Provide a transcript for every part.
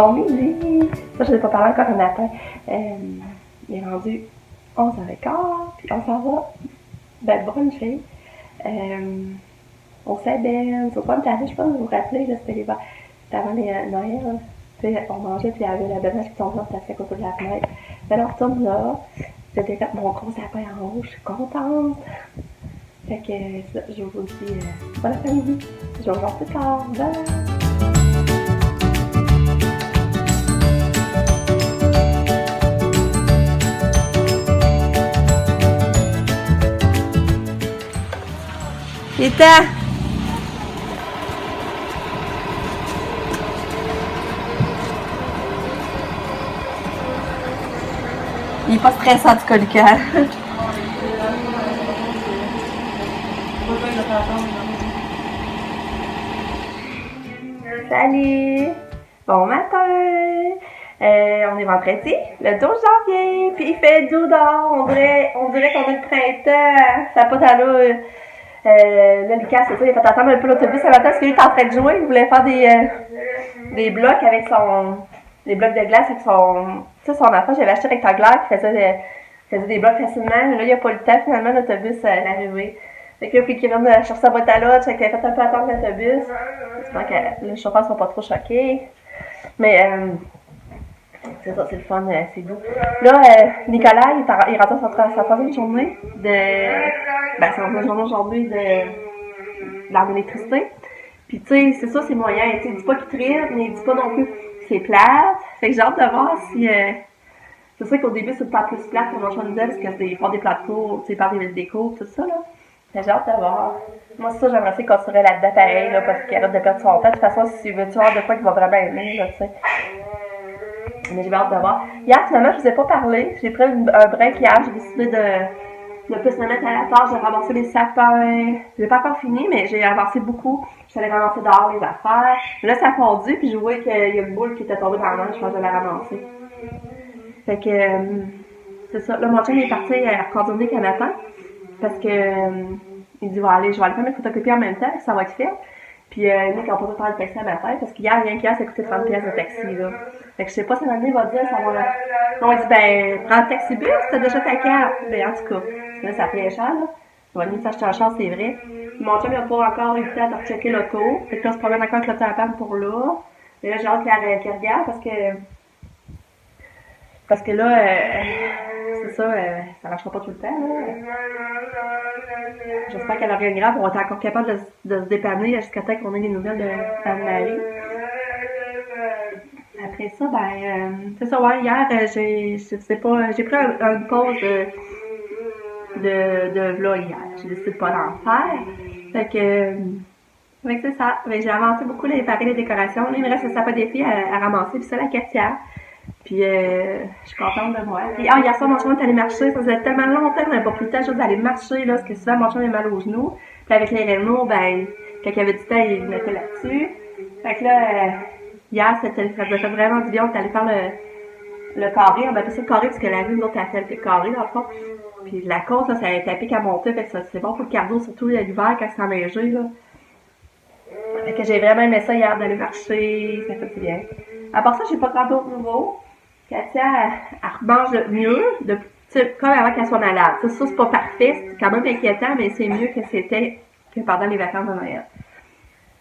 Bon midi! Ça, je n'ai pas parlé encore un matin. Il est rendu 11h15, puis on s'en va bruncher. On s'abaisse, au point de table, je sais pas si vous vous rappelez, c'était avant les Noël. On mangeait, puis il y avait la belle qui tombait, on s'est assis à côté de la fenêtre. Puis là, on retourne là. C'était fait mon gros sapin en rouge, je suis contente. Fait que je vous dis bon après-midi. Je vous revois plus tard. Bye! Il est temps! Il est pas stressant du coliqueur. Salut! Bon matin! On est vendredi, le 12 janvier, puis il fait doux dehors. On dirait qu'on est le printemps. Ça n'a pas d'allure. Là, Lucas, c'est ça, il a fait attendre un peu l'autobus ce matin parce qu'il était en train de jouer. Il voulait faire des blocs avec des blocs de glace avec son enfant. J'avais acheté rectangulaire qui faisait des blocs facilement. Mais là, il n'a pas eu le temps. Finalement, l'autobus est arrivé. Fait que là, il qu'il vienne chercher sa boîte à lunch. Fait qu'il a fait un peu attendre l'autobus. J'espère que le chauffeur ne sera pas trop choqué. Mais, c'est ça, c'est le fun, c'est doux. Là, Nicolas, il rentre sa troisième journée sa troisième journée aujourd'hui de l'arme d'électricité. Puis, tu sais, c'est ça, c'est moyen. Tu sais, il dit pas qu'il tripe, mais il dit pas non plus que c'est plate. Fait que j'ai hâte de voir si. C'est sûr qu'au début, c'est le temps plus plate pour mon choix de parce qu'ils font des plats de cours, tu sais, par des cours, tout ça, là. Fait que j'ai hâte de voir. Moi, c'est ça, j'aimerais qu'il continuerait là-dedans pareil, là, parce qu'il arrête de perdre son temps. De toute façon, si tu veux voir de quoi qu'il va vraiment aimer, là, tu sais. Mais j'ai hâte de voir. Hier, finalement, je vous ai pas parlé. J'ai pris un break hier. J'ai décidé de plus me mettre à la tâche, de ramasser les sapins. Je l'ai pas encore fini, mais j'ai avancé beaucoup. J'allais ramasser dehors les affaires. Là, ça a fondu, puis je voyais qu'il y a une boule qui était tombée dans la main. Je pense que je l'ai ramassée. Fait que, c'est ça. Là, mon chum est parti à coordonner qu'un matin. Parce que, il dit, je vais aller faire mes photocopies en même temps, ça va être fait. Puis, nous, on peut pas faire le taxi à matin, parce qu'hier, rien qu'hier, ça coûtait 30$ de taxi, là. Fait que je sais pas si ma mère va dire, ça va. On dit, prends le taxi-bus, t'as déjà ta carte. Ben, en tout cas, là, ça fait cher, là. On va venir s'acheter un char, c'est vrai. Puis, mon chum, il a pas encore eu le temps de rechecker l'auto. Fait que là, on se promène encore avec l'auto à panne pour là. Et là, j'ai hâte qu'il regarde, parce que là, c'est ça, ça marchera pas tout le temps, là. J'espère qu'elle n'a rien de grave. On va être encore capable de se dépanner jusqu'à temps qu'on ait des nouvelles de Anne-Marie. Après ça, c'est ça, ouais, hier, j'ai pris une pause de vlog hier. J'ai décidé de pas d'en faire. Fait que c'est ça. J'ai avancé beaucoup les paris, les décorations. Là, il me reste un sapin des filles à ramasser, puis ça, la cafetière. Puis, je suis contente de moi. Puis, hier soir, mon chum est allé marcher. Ça faisait tellement longtemps qu'on n'avait pas pris le temps juste d'aller marcher, là, parce que souvent, mon chum a mal aux genoux. Puis, avec les rénaux, quand il y avait du temps, il mettait là-dessus. Fait que là, hier, ça faisait vraiment du bien. On est allé faire le carré. On appelle ça le carré parce que la rue, nous autres, elle fait le carré, dans le fond. Puis, la côte, là, ça a été à pic à monter. Fait que ça, c'est bon pour le cardio, surtout l'hiver, quand c'est enneigé, là. Fait que j'ai vraiment aimé ça hier, d'aller marcher. Ça fait du bien. À part ça, j'ai pas grand d'autres nouveaux. Katia, elle remange mieux, comme avant qu'elle soit malade. Ça, c'est pas parfait, c'est quand même inquiétant, mais c'est mieux que c'était que pendant les vacances de Noël.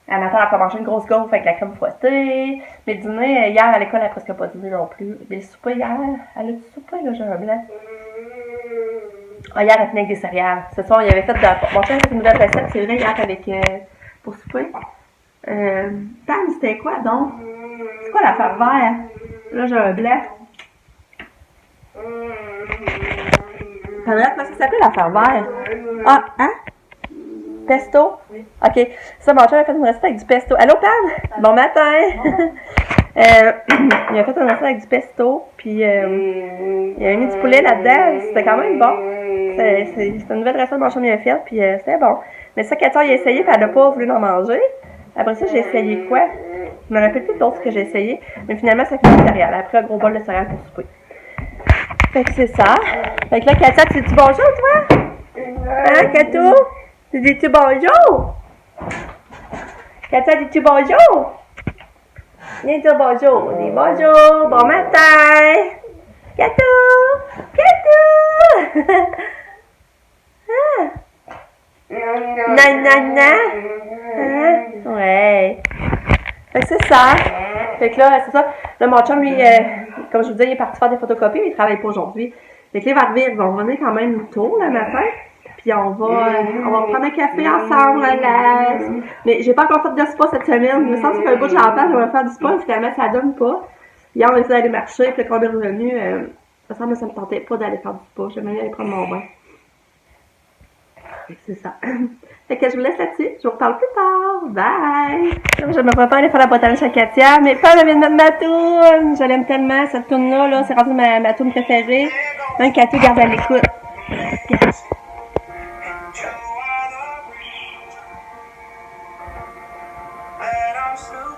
Elle m'attend à pas manger une grosse gaufre avec la crème fouettée. Mais le dîner, hier à l'école, elle a presque pas dîné non plus. Mais le souper hier, elle a du souper, là, j'ai un blanc. Hier, elle tenait avec des céréales. Ce soir, il avait fait mon chien a fait une nouvelle recette, c'est vrai, hier, avec, pour souper. Tam, c'était quoi donc? C'est quoi l'affaire vert? Là, j'ai un blanc. Comment ça s'appelle l'affaire vert? Ah, hein? Pesto? Oui. OK. Ça, mon chum a fait une recette avec du pesto. Allô, Pam? Bon matin! Il a fait une recette avec du pesto, puis il a mis du poulet là-dedans. C'était quand même bon. C'est une nouvelle recette que mon chum a faite, puis c'était bon. Mais ça, Katia a essayé, puis elle n'a pas voulu en manger. Après ça, j'ai essayé quoi? Je me rappelle plus d'autres que j'ai essayé, mais finalement, ça fait des céréales. Après, un gros bol de céréales pour souper. Fait que c'est ça. Fait que là, Katia, tu dis bonjour, toi? Hein, Katou? Tu dis-tu bonjour? Katia, dis-tu bonjour? Viens dire bonjour. Dis bonjour. Bon matin. Catou. Catou. Nanana. Hein? Ouais. Fait que c'est ça. Fait que là, c'est ça. Là, mon chum, lui, comme je vous disais, il est parti faire des photocopies, mais il travaille pas aujourd'hui. Fait que là, il va revenir quand même tôt le matin. Puis on va prendre un café ensemble, là. Mais j'ai pas encore fait de spa cette semaine. Je me sens que ça fait un bout de j'entends, je vais faire du spa, finalement, ça donne pas. Hier, on a essayé d'aller marcher, puis quand on est revenu, ça me tentait pas d'aller faire du spa. J'aimais bien aller prendre mon bain. C'est ça. Fait que je vous laisse là-dessus. Je vous reparle plus tard. Bye! Je me prépare à aller faire la boîte à lunch à Katia. Mes femmes viennent de mettre ma toune. Je l'aime tellement, cette toune-là. Là, c'est rendu ma toune préférée. Un Katia, garde à l'écoute.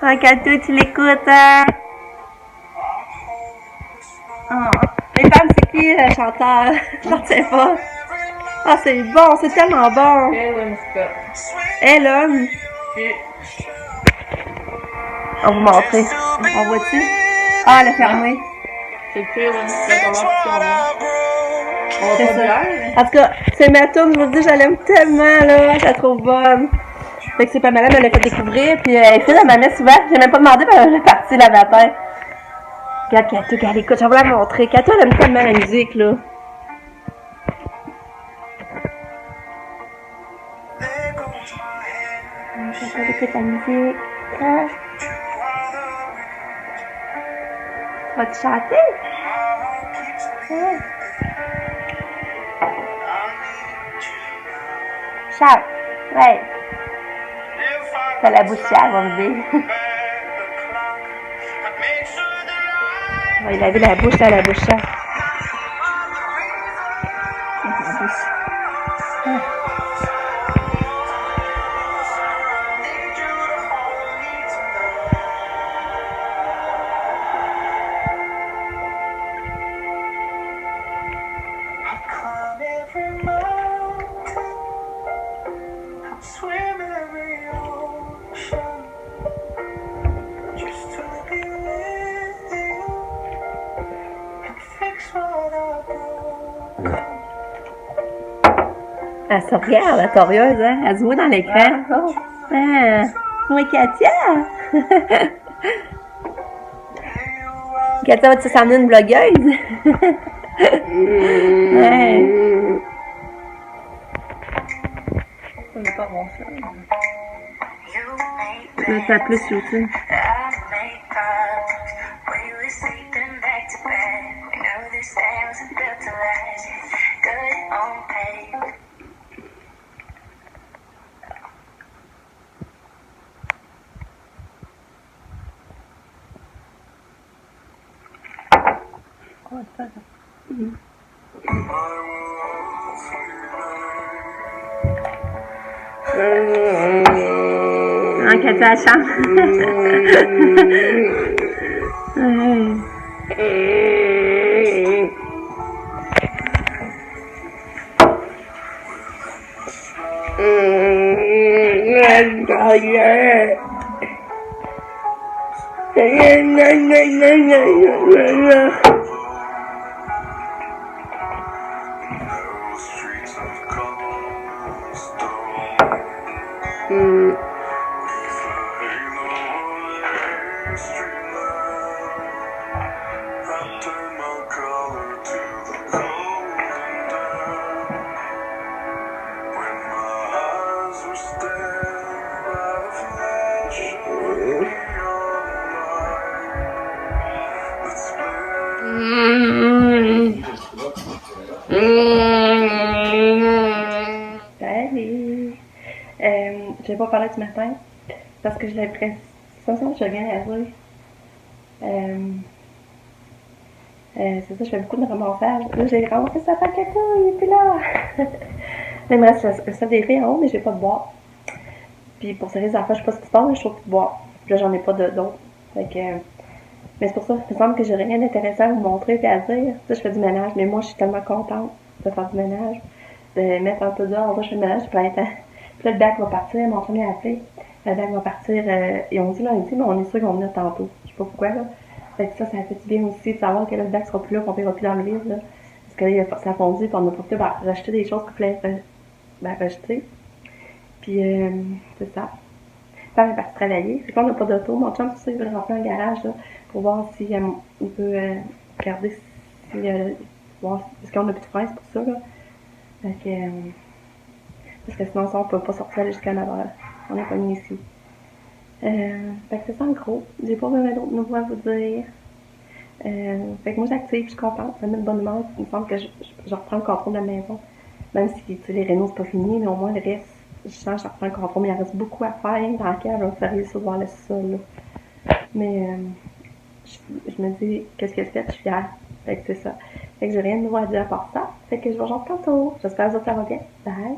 Un Katia, tu l'écoutes, hein? Oh. Les femmes, c'est qui le chanteur? Je ne sais pas. Ah, c'est bon, c'est tellement bon. Ellen Scott. Ellen. On va vous montrer. On voit-tu? Ah, elle est fermée. C'est Ellen Scott, on va C'est ça. En tout cas, c'est ma toune, je vous dis, je l'aime tellement, là. Je la trouve bonne. Fait que c'est pas mal, elle me l'a fait découvrir. Puis elle fait, elle m'en met souvent. J'ai même pas demandé, mais elle est partie la matin. Regarde Katou, regarde, écoute, je vais vous la montrer. Katou, elle aime tellement la musique, là. Katou, écoute la musique. Hein? Vas-tu chanter? Hein? Chante. Ouais. T'as la bouche chère, on me dit. On va y laver la bouche, là, la bouche chère. Elle se regarde, la torieuse, hein? Elle se voit dans l'écran. Ah, oui, Katia! Katia, vas-tu s'emmener une blogueuse? Ouais. On n'est pas bon ça. Mais ça plus YouTube. Ah, Katia, elle chante. Salut! Je vais pas parler du matin parce que j'ai l'impression que je viens à dire. C'est ça, je fais beaucoup de ramassage. Là, j'ai ramassé ça par Katou, il est plus là! Il me reste le seul des filles en haut, mais j'ai pas de boire. Puis pour ces affaires, je sais pas ce qui se passe, mais je trouve plus de boire. Puis là, j'en ai pas d'autres. Fait que. Mais c'est pour ça, il me semble que j'ai rien d'intéressant à vous montrer et à dire. Ça, je fais du ménage, mais moi, je suis tellement contente de faire du ménage, de mettre un peu d'ordre. Je fais le ménage plein temps. Puis là, le bac va partir, mon premier a appelé. La DAC va partir, et on dit lundi, mais on est sûr qu'on venir tantôt. Je sais pas pourquoi, là. Fait que ça fait du bien aussi de savoir que le DAC sera plus là, qu'on paiera plus dans le vide, là. Parce que là, ça a fondu, puis on a profité pour racheter des choses qu'il fallait rejeter. Puis, c'est ça. Père est parti travailler. Fait qu'on n'a pas d'auto. Mon chum, c'est ça, il veut rentrer dans le garage, là, pour voir si il peut regarder si, voir, parce qu'on n'a plus de frein, c'est pour ça, là. Fait que, parce que sinon, ça, on peut pas sortir jusqu'à 9h. On est connus ici. Fait que c'est ça en gros. J'ai pas vraiment d'autres nouveaux à vous dire. Fait que moi j'active, je suis contente, ça me met de bonne humeur. Il me semble que je reprends le contrôle de la maison. Même si les rénaux c'est pas fini, mais au moins le reste, je sens que je reprends le contrôle. Mais il en reste beaucoup à faire, dans la cave, on sérieux sur voir le sol. Mais je me dis, qu'est-ce que c'est, je suis fière. Fait que c'est ça. Fait que j'ai rien de nouveau à dire à part ça. Fait que je vous rejoins tantôt. J'espère que ça va bien. Bye!